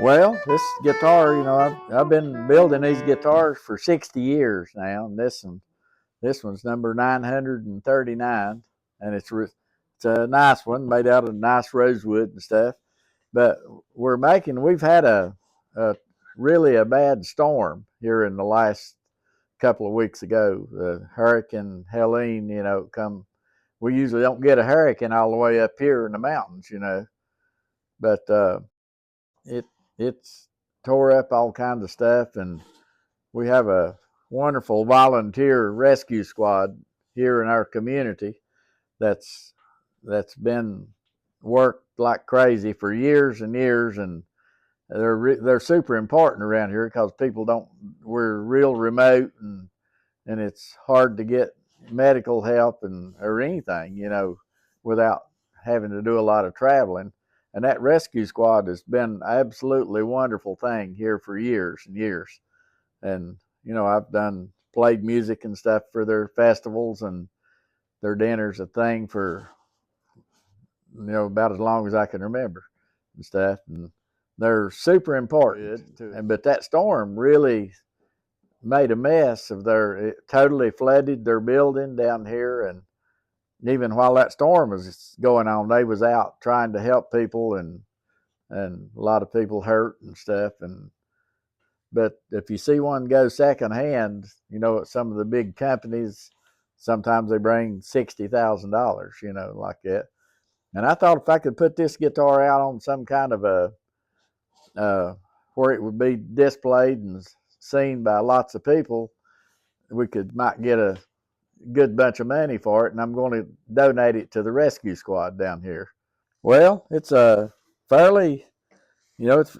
Well, this guitar, I've been building these guitars for 60 years now, and this one's number 939, and it's a nice one made out of nice rosewood and stuff. But we've had a really a bad storm here in the last couple of weeks ago. The Hurricane Helene, come. We usually don't get a hurricane all the way up here in the mountains, but it it's tore up all kinds of stuff, and we have a wonderful volunteer rescue squad here in our community that's been worked like crazy for years and years, and they're super important around here because people don't we're real remote, and it's hard to get medical help and or anything, without having to do a lot of traveling. And that rescue squad has been absolutely wonderful thing here for years and years. And I've played music and stuff for their festivals and their dinners, a thing for about as long as I can remember and stuff. And they're super important. But that storm really made a mess of it totally flooded their building down here. And even while that storm was going on, they was out trying to help people, and a lot of people hurt and stuff. But if you see one go secondhand, at some of the big companies, sometimes they bring $60,000, like that. And I thought if I could put this guitar out on some kind of where it would be displayed and seen by lots of people, we might get a good bunch of money for it. And I'm going to donate it to the rescue squad down here. Well, it's a fairly, it's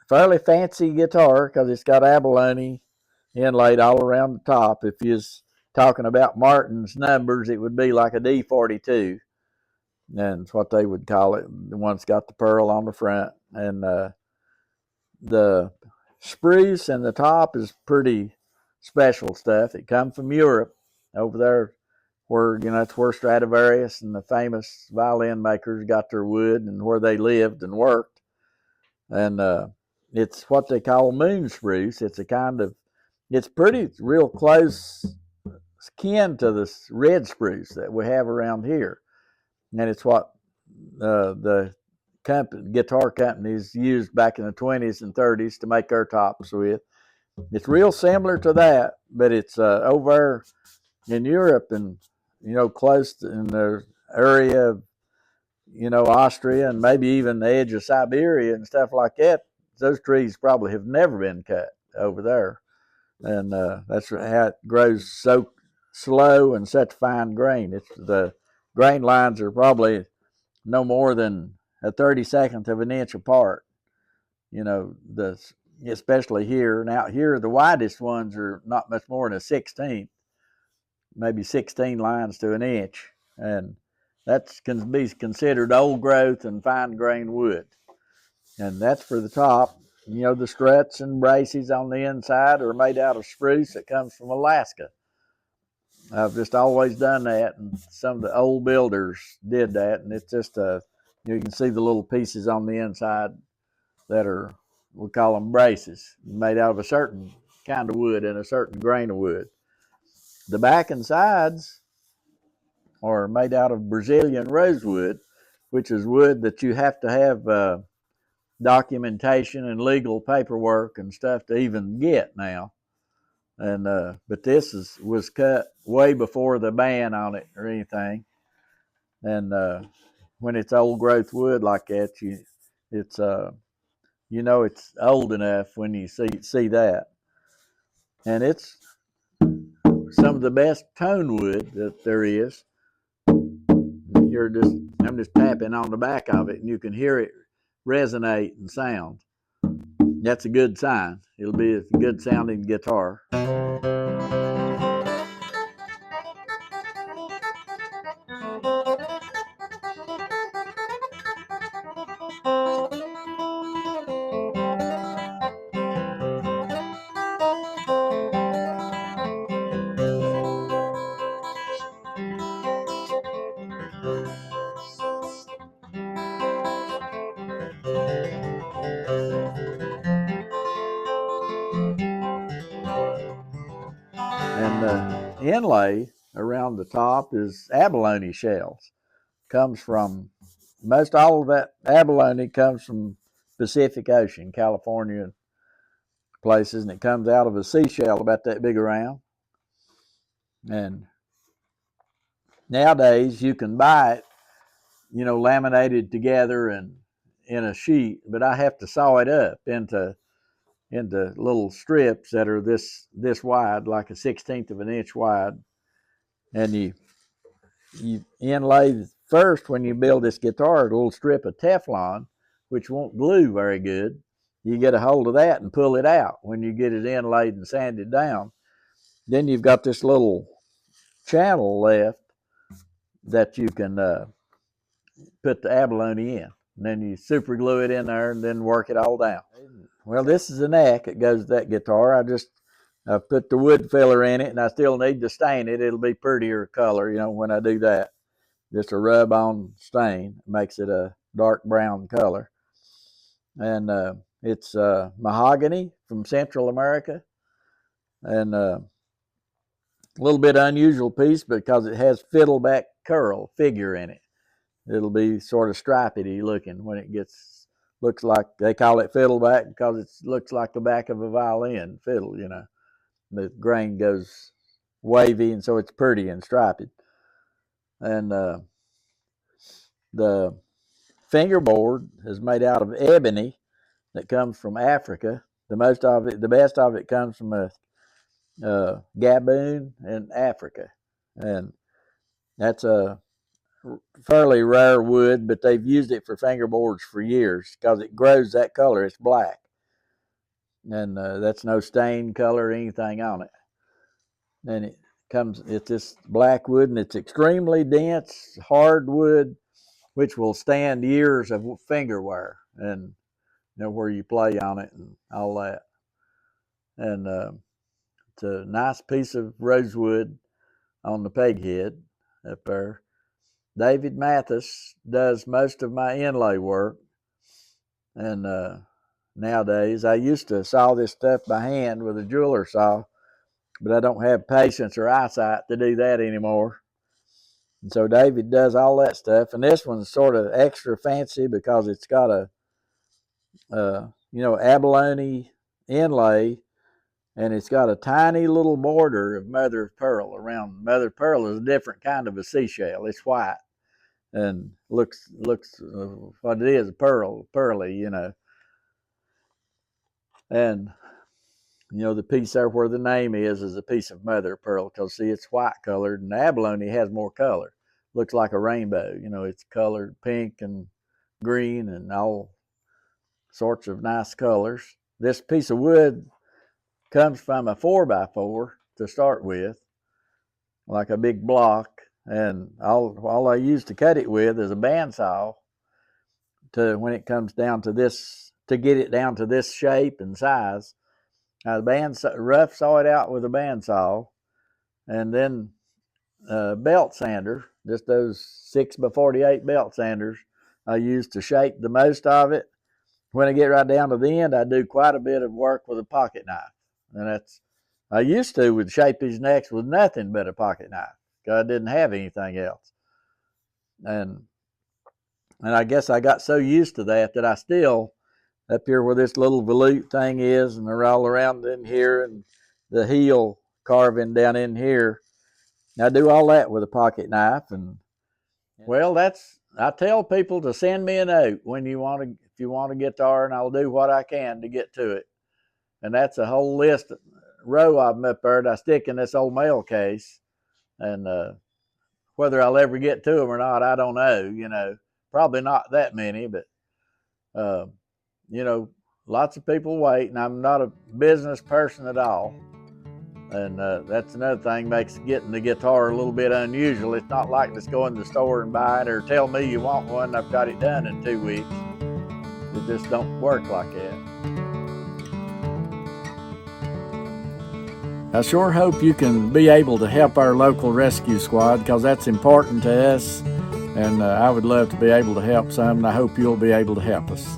fairly fancy guitar because it's got abalone inlaid all around the top. If you're talking about Martin's numbers, it would be like a D42, and it's what they would call it. The one's got the pearl on the front, and the spruce in the top is pretty special stuff. It comes from Europe, over there where it's where Stradivarius and the famous violin makers got their wood, and where they lived and worked. And it's what they call moon spruce. It's pretty real close kin to the red spruce that we have around here, and it's what the guitar companies used back in the 20s and 30s to make their tops with. It's real similar to that, but it's over in Europe, and close in the area of Austria, and maybe even the edge of Siberia and stuff like that. Those trees probably have never been cut over there, and that's how it grows so slow and such fine grain. The grain lines are probably no more than a 32nd of an inch apart. Especially here and out here, the widest ones are not much more than a 16th, maybe 16 lines to an inch, and that can be considered old growth and fine grain wood. And that's for the top. The struts and braces on the inside are made out of spruce that comes from Alaska. I've just always done that, and some of the old builders did that, and it's just you can see the little pieces on the inside that are, we call them braces, made out of a certain kind of wood and a certain grain of wood. The back and sides are made out of Brazilian rosewood, which is wood that you have to have documentation and legal paperwork and stuff to even get now. And but this was cut way before the ban on it or anything. And when it's old growth wood like that, it's it's old enough when you see that. And it's some of the best tone wood that there is. I'm just tapping on the back of it, and you can hear it resonate and sound. That's a good sign. It'll be a good sounding guitar. And the inlay around the top is abalone shells. Comes from, most all of that abalone comes from Pacific Ocean, California places, and it comes out of a seashell about that big around. And nowadays you can buy it, laminated together and in a sheet, but I have to saw it up into little strips that are this wide, like a 1/16 of an inch wide. And you inlay first, when you build this guitar, a little strip of Teflon, which won't glue very good. You get a hold of that and pull it out when you get it inlaid and sanded down. Then you've got this little channel left that you can put the abalone in. And then you super glue it in there and then work it all down. Well, this is the neck that goes with that guitar. I've put the wood filler in it, and I still need to stain it. It'll be prettier color, when I do that. Just a rub-on stain makes it a dark brown color. And it's mahogany from Central America. And a little bit unusual piece because it has fiddleback curl figure in it. It'll be sort of stripedy looking when it looks like, they call it fiddleback because it looks like the back of a violin fiddle, The grain goes wavy, and so it's pretty and striped. And the fingerboard is made out of ebony that comes from Africa. The best of it comes from Gabon in Africa. And that's a fairly rare wood, but they've used it for fingerboards for years because it grows that color. It's black. And that's no stained color or anything on it. And it's this black wood, and it's extremely dense, hard wood, which will stand years of finger wear and where you play on it and all that. And it's a nice piece of rosewood on the peg head up there. David Mathis does most of my inlay work. And nowadays, I used to saw this stuff by hand with a jeweler saw, but I don't have patience or eyesight to do that anymore. And so David does all that stuff. And this one's sort of extra fancy because it's got a, abalone inlay, and it's got a tiny little border of mother of pearl around. Mother of pearl is a different kind of a seashell. It's white and looks what it is, pearly, And the piece there where the name is a piece of mother of pearl, because see, it's white colored, and the abalone has more color. Looks like a rainbow. It's colored pink and green and all sorts of nice colors. This piece of wood comes from a 4x4 to start with, like a big block, and all I use to cut it with is a bandsaw when it comes down to this, to get it down to this shape and size. I rough saw it out with a bandsaw, and then belt sander, just those 6x48 belt sanders I use to shape the most of it. When I get right down to the end, I do quite a bit of work with a pocket knife. And I used to would shape these necks with nothing but a pocket knife because I didn't have anything else. And I guess I got so used to that I still, up here where this little volute thing is, and they're all around in here, and the heel carving down in here, I do all that with a pocket knife. And well, I tell people to send me a note if you want a guitar, and I'll do what I can to get to it. And that's a whole row of them up there that I stick in this old mail case. And whether I'll ever get to them or not, I don't know. Probably not that many, but lots of people wait, and I'm not a business person at all. And that's another thing makes getting the guitar a little bit unusual. It's not like just go in the store and buy it or tell me you want one, I've got it done in 2 weeks. It just don't work like that. I sure hope you can be able to help our local rescue squad, because that's important to us, and I would love to be able to help some, and I hope you'll be able to help us.